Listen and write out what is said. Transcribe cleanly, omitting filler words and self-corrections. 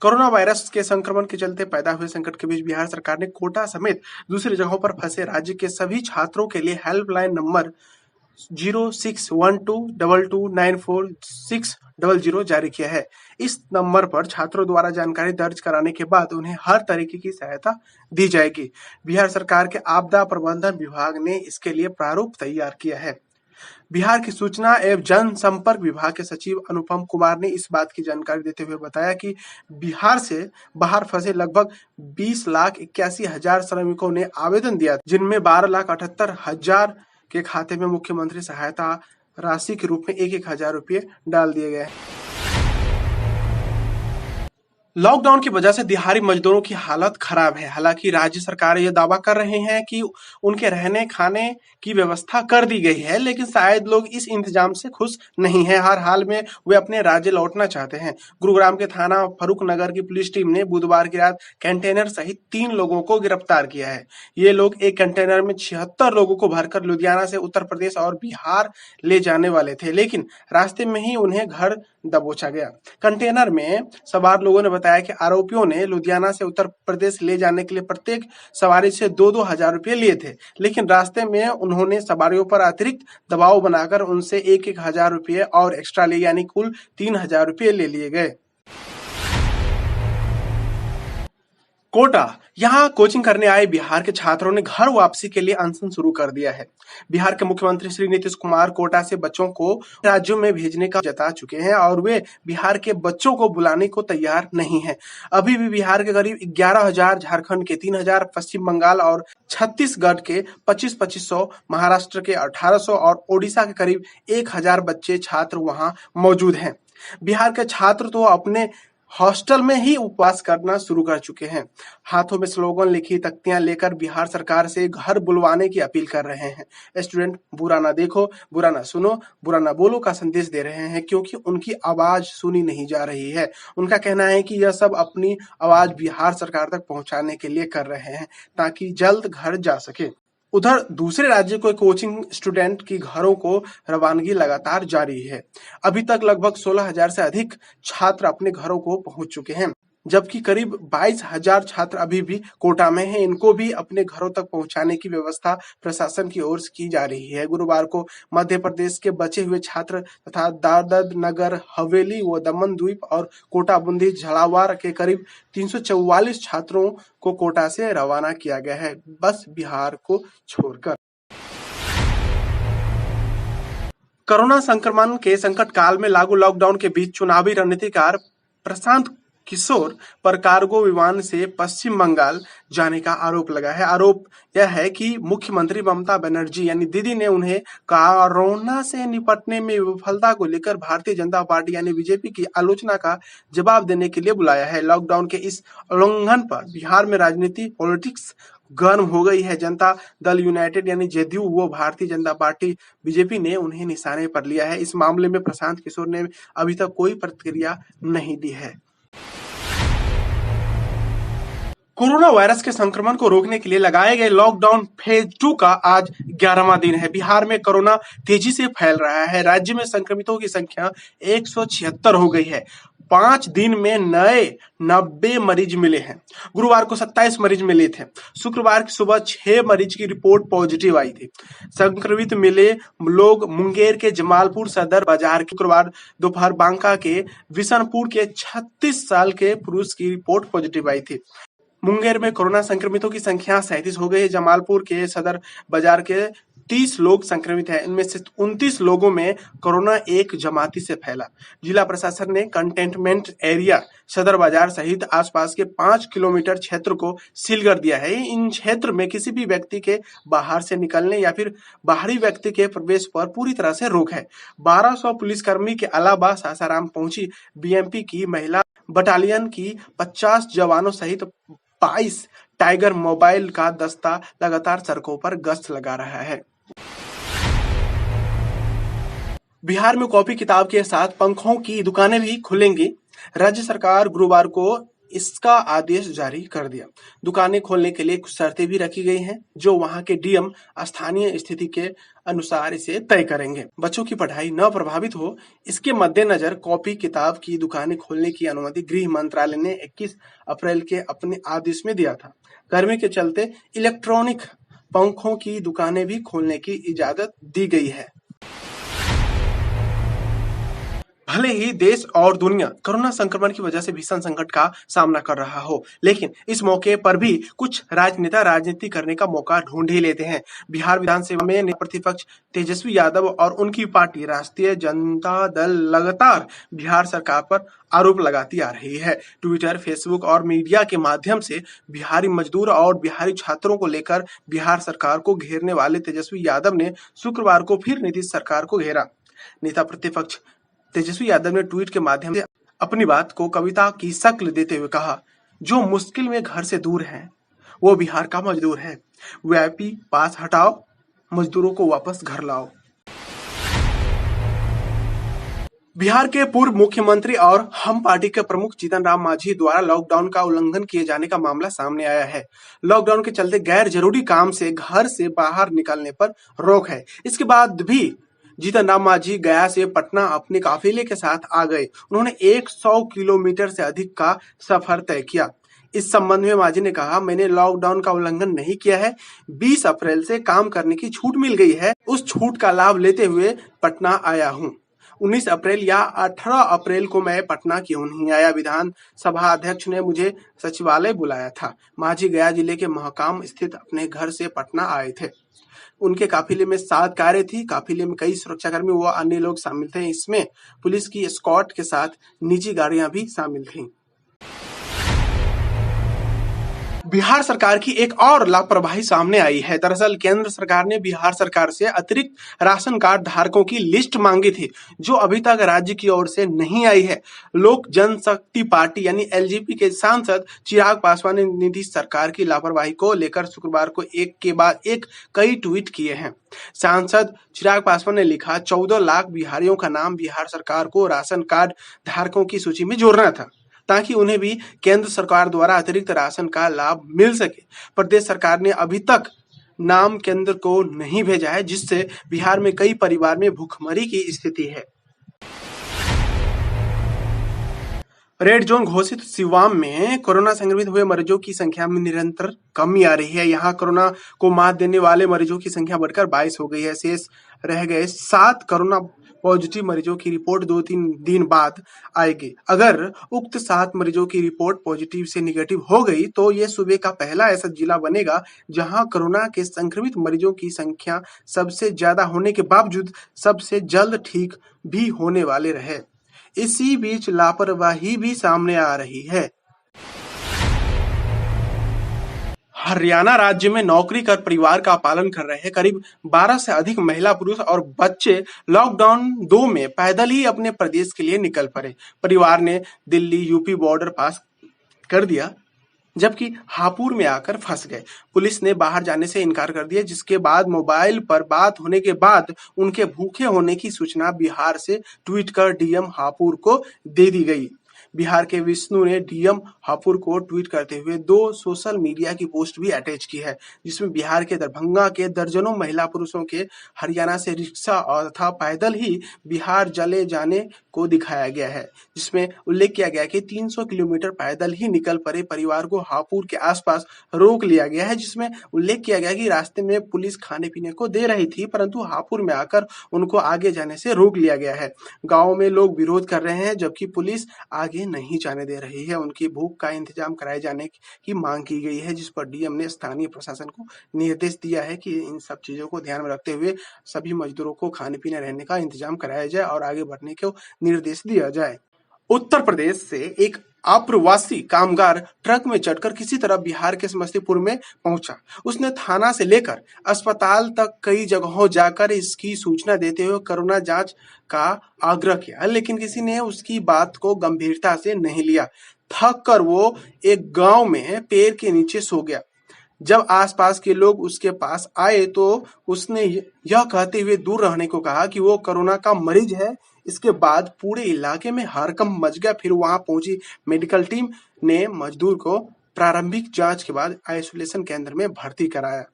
Corona virus के संक्रमण के चलते पैदा हुए संकट के बीच बिहार सरकार ने कोटा समेत दूसरी जगहों पर फंसे राज्य के सभी छात्रों के लिए हेल्पलाइन नंबर 061222946000 जारी किया है। इस नंबर पर छात्रों द्वारा जानकारी दर्ज कराने के बाद उन्हें हर तरीके की सहायता दी जाएगी। बिहार सरकार के आपदा प्रबंधन विभाग ने इसके लिए प्रारूप तैयार किया है। बिहार की सूचना एवं जनसंपर्क विभाग के सचिव अनुपम कुमार ने इस बात की जानकारी देते हुए बताया कि बिहार से बाहर फंसे लगभग 20,81,000 श्रमिकों ने आवेदन दिया, जिनमें 12,78,000 के खाते में मुख्यमंत्री सहायता राशि के रूप में 1,000 रुपये डाल दिए गए। लॉकडाउन की वजह से दिहाड़ी मजदूरों की हालत खराब है। हालांकि राज्य सरकार ये दावा कर रहे हैं कि उनके रहने खाने की व्यवस्था कर दी गई है, लेकिन शायद लोग इस इंतजाम से खुश नहीं है। हर हाल में वे अपने राज्य लौटना चाहते हैं। गुरुग्राम के थाना फरुखनगर की पुलिस टीम ने बुधवार की रात कंटेनर सहित 3 लोगों को गिरफ्तार किया है। ये लोग एक कंटेनर में 76 लोगों को भरकर लुधियाना से उत्तर प्रदेश और बिहार ले जाने वाले थे, लेकिन रास्ते में ही उन्हें घर दबोचा गया। कंटेनर में सवार लोगों ने बताया कि आरोपियों ने लुधियाना से उत्तर प्रदेश ले जाने के लिए प्रत्येक सवारी से 2-2 हजार रुपये लिए थे, लेकिन रास्ते में उन्होंने सवारियों पर अतिरिक्त दबाव बनाकर उनसे 1-1 हजार रुपये और एक्स्ट्रा लिए, यानी कुल 3,000 रुपये ले लिए गए। कोटा, यहाँ कोचिंग करने आए बिहार के छात्रों ने घर वापसी के लिए अनशन शुरू कर दिया है। बिहार के मुख्यमंत्री श्री नीतीश कुमार कोटा से बच्चों को राज्यों में भेजने का जता चुके हैं और वे बिहार के बच्चों को बुलाने को तैयार नहीं है। अभी भी बिहार के करीब 11,000, झारखंड के 3,000, पश्चिम बंगाल और छत्तीसगढ़ के 2500, महाराष्ट्र के 1,800 और ओडिशा के करीब 1,000 बच्चे छात्र वहां मौजूद हैं। बिहार के छात्र तो अपने हॉस्टल में ही उपवास करना शुरू कर चुके हैं। हाथों में स्लोगन लिखी तख्तियां लेकर बिहार सरकार से घर बुलवाने की अपील कर रहे हैं। स्टूडेंट बुरा ना देखो, बुरा ना सुनो, बुरा ना बोलो का संदेश दे रहे हैं, क्योंकि उनकी आवाज सुनी नहीं जा रही है। उनका कहना है कि यह सब अपनी आवाज बिहार सरकार तक पहुंचाने के लिए कर रहे हैं ताकि जल्द घर जा सके। उधर दूसरे राज्य के कोचिंग स्टूडेंट की घरों को रवानगी लगातार जारी है। अभी तक लगभग 16,000 से अधिक छात्र अपने घरों को पहुंच चुके हैं, जबकि करीब 22,000 छात्र अभी भी कोटा में हैं। इनको भी अपने घरों तक पहुंचाने की व्यवस्था प्रशासन की ओर से की जा रही है। गुरुवार को मध्य प्रदेश के बचे हुए छात्र तथा दादर नगर हवेली व दमन द्वीप और कोटा बूंदी झालावाड़ के करीब 344 छात्रों को कोटा से रवाना किया गया है, बस बिहार को छोड़कर। कोरोना संक्रमण के संकट काल में लागू लॉकडाउन के बीच चुनावी रणनीतिकार प्रशांत किशोर पर कार्गो विमान से पश्चिम बंगाल जाने का आरोप लगा है। आरोप यह है कि मुख्यमंत्री ममता बनर्जी यानी दीदी ने उन्हें कोरोना से निपटने में विफलता को लेकर भारतीय जनता पार्टी यानी बीजेपी की आलोचना का जवाब देने के लिए बुलाया है। लॉकडाउन के इस उल्लंघन पर बिहार में राजनीति पॉलिटिक्स गर्म हो गई है। जनता दल यूनाइटेड यानी जेडीयू व भारतीय जनता पार्टी बीजेपी ने उन्हें निशाने पर लिया है। इस मामले में प्रशांत किशोर ने अभी तक कोई प्रतिक्रिया नहीं दी है। कोरोना वायरस के संक्रमण को रोकने के लिए लगाए गए लॉकडाउन फेज 2 का आज 11वां दिन है। बिहार में कोरोना तेजी से फैल रहा है। राज्य में संक्रमितों की संख्या 176 हो गई है। 5 दिन में नए 90 मरीज मिले हैं। गुरुवार को 27 मरीज मिले थे। शुक्रवार की सुबह 6 मरीज की रिपोर्ट पॉजिटिव आई थी। संक्रमित मिले लोग मुंगेर के जमालपुर सदर बाजार के, शुक्रवार दोपहर बांका के विशनपुर के 36 साल के पुरुष की रिपोर्ट पॉजिटिव आई थी। मुंगेर में कोरोना संक्रमितों की संख्या 37 हो गई है। जमालपुर के सदर बाजार के 30 लोग संक्रमित हैं। इनमें से 29 लोगों में कोरोना एक जमाती से फैला। जिला प्रशासन ने कंटेनमेंट एरिया सदर बाजार सहित आसपास के 5 किलोमीटर क्षेत्र को सील कर दिया है। इन क्षेत्र में किसी भी व्यक्ति के बाहर से निकलने या फिर बाहरी व्यक्ति के प्रवेश पर पूरी तरह से रोक है। 1200 पुलिसकर्मी के अलावा सासाराम पहुंची बीएमपी की महिला बटालियन की 50 जवानों सहित 22 टाइगर मोबाइल का दस्ता लगातार सड़कों पर गश्त लगा रहा है। बिहार में कॉपी किताब के साथ पंखों की दुकानें भी खुलेंगी। राज्य सरकार गुरुवार को इसका आदेश जारी कर दिया। दुकानें खोलने के लिए कुछ शर्तें भी रखी गई हैं, जो वहां के डीएम स्थानीय स्थिति के अनुसार इसे तय करेंगे। बच्चों की पढ़ाई न प्रभावित हो, इसके मद्देनजर कॉपी किताब की दुकानें खोलने की अनुमति गृह मंत्रालय ने 21 अप्रैल के अपने आदेश में दिया था। गर्मी के चलते इलेक्ट्रॉनिक पंखों की दुकानें भी खोलने की इजाजत दी गई है। भले ही देश और दुनिया कोरोना संक्रमण की वजह से भीषण संकट का सामना कर रहा हो, लेकिन इस मौके पर भी कुछ राजनेता राजनीति करने का मौका ढूंढ ही लेते हैं। बिहार विधानसभा में नेता प्रतिपक्ष तेजस्वी यादव और उनकी पार्टी राष्ट्रीय जनता दल लगातार बिहार सरकार पर आरोप लगाती आ रही है। ट्विटर, फेसबुक और मीडिया के माध्यम से बिहारी मजदूर और बिहारी छात्रों को लेकर बिहार सरकार को घेरने वाले तेजस्वी यादव ने शुक्रवार को फिर नीतीश सरकार को घेरा। नेता प्रतिपक्ष तेजस्वी यादव ने ट्वीट के माध्यम से अपनी बात को कविता की शक्ल देते हुए कहा, जो मुश्किल में घर से दूर है वो बिहार का मजदूर है। वीआईपी पास हटाओ, मजदूरों को वापस घर लाओ। बिहार के पूर्व मुख्यमंत्री और हम पार्टी के प्रमुख जीतन राम मांझी द्वारा लॉकडाउन का उल्लंघन किए जाने का मामला सामने आया है। लॉकडाउन के चलते गैर जरूरी काम से घर से बाहर निकलने पर रोक है। इसके बाद भी जीतन राम मांझी गया से पटना अपने काफिले के साथ आ गए। उन्होंने 100 किलोमीटर से अधिक का सफर तय किया। इस संबंध में मांझी ने कहा, मैंने लॉकडाउन का उल्लंघन नहीं किया है। 20 अप्रैल से काम करने की छूट मिल गई है, उस छूट का लाभ लेते हुए पटना आया हूँ। 19 अप्रैल या 18 अप्रैल को मैं पटना क्यों नहीं आया? विधानसभा अध्यक्ष ने मुझे सचिवालय बुलाया था। मांझी गया जिले के महकाम स्थित अपने घर से पटना आए थे। उनके काफिले में 7 कारें थी। काफिले में कई सुरक्षाकर्मी व अन्य लोग शामिल थे। इसमें पुलिस की एस्कॉर्ट के साथ निजी गाड़ियां भी शामिल थीं। बिहार सरकार की एक और लापरवाही सामने आई है। दरअसल केंद्र सरकार ने बिहार सरकार से अतिरिक्त राशन कार्ड धारकों की लिस्ट मांगी थी, जो अभी तक राज्य की ओर से नहीं आई है। लोक जनशक्ति पार्टी यानी एलजेपी के सांसद चिराग पासवान ने नीतीश सरकार की लापरवाही को लेकर शुक्रवार को एक के बाद एक कई ट्वीट किए हैं। सांसद चिराग पासवान ने लिखा, 14 लाख बिहारियों का नाम बिहार सरकार को राशन कार्ड धारकों की सूची में जोड़ना था, ताकि उन्हें भी केंद्र सरकार द्वारा अतिरिक्त राशन का लाभ मिल सके। प्रदेश सरकार ने अभी तक नाम केंद्र को नहीं भेजा है, जिससे बिहार में कई परिवार में भूखमरी की स्थिति है। रेड जोन घोषित सिवान में कोरोना संक्रमित हुए मरीजों की संख्या में निरंतर कमी आ रही है। यहाँ कोरोना को मात देने वाले मरीजों की संख्या बढ़कर 22 हो गई है। शेष रह गए 7 कोरोना पॉजिटिव मरीजों की रिपोर्ट 2-3 दिन बाद आएगी। अगर उक्त 7 मरीजों की रिपोर्ट पॉजिटिव से निगेटिव हो गई तो ये सूबे का पहला ऐसा जिला बनेगा जहां कोरोना के संक्रमित मरीजों की संख्या सबसे ज्यादा होने के बावजूद सबसे जल्द ठीक भी होने वाले रहे। इसी बीच लापरवाही भी सामने आ रही है। हरियाणा राज्य में नौकरी कर परिवार का पालन कर रहे करीब 12 से अधिक महिला, पुरुष और बच्चे लॉकडाउन 2 में पैदल ही अपने प्रदेश के लिए निकल पड़े। परिवार ने दिल्ली यूपी बॉर्डर पास कर दिया, जबकि हापुड़ में आकर फंस गए। पुलिस ने बाहर जाने से इनकार कर दिया, जिसके बाद मोबाइल पर बात होने के बाद उनके भूखे होने की सूचना बिहार से ट्वीट कर डीएम हापुड़ को दे दी गई। बिहार के विष्णु ने डीएम हापुड़ को ट्वीट करते हुए 2 सोशल मीडिया की पोस्ट भी अटैच की है, जिसमें बिहार के दरभंगा के दर्जनों महिला पुरुषों के हरियाणा से रिक्शा तथा पैदल ही बिहार चले जाने को दिखाया गया है, जिसमें उल्लेख किया गया कि 300 किलोमीटर पैदल ही निकल पड़े परिवार को हापुड़ के आसपास रोक लिया गया है, जिसमें उल्लेख किया गया कि रास्ते में पुलिस खाने पीने को दे रही थी, परंतु हापुड़ में आकर उनको आगे जाने से रोक लिया गया है। गाँव में लोग विरोध कर रहे हैं, जबकि पुलिस आगे नहीं जाने दे रही है। उनकी भूख का इंतजाम कराए जाने की मांग की गई है, जिस पर डीएम ने स्थानीय प्रशासन को निर्देश दिया है कि इन सब चीजों को ध्यान में रखते हुए सभी मजदूरों को खाने पीने रहने का इंतजाम कराया जाए और आगे बढ़ने को निर्देश दिया जाए। उत्तर प्रदेश से एक अप्रवासी कामगार ट्रक में चढ़कर किसी तरह बिहार के समस्तीपुर में पहुंचा। उसने थाना से लेकर अस्पताल तक कई जगहों जाकर इसकी सूचना देते हुए कोरोना जांच का आग्रह किया, लेकिन किसी ने उसकी बात को गंभीरता से नहीं लिया। थक कर वो एक गांव में पेड़ के नीचे सो गया। जब आसपास के लोग उसके पास आए तो उसने यह कहते हुए दूर रहने को कहा कि वो कोरोना का मरीज है, इसके बाद पूरे इलाके में हड़कंप मच गया। फिर वहां पहुंची मेडिकल टीम ने मजदूर को प्रारंभिक जांच के बाद आइसोलेशन केंद्र में भर्ती कराया।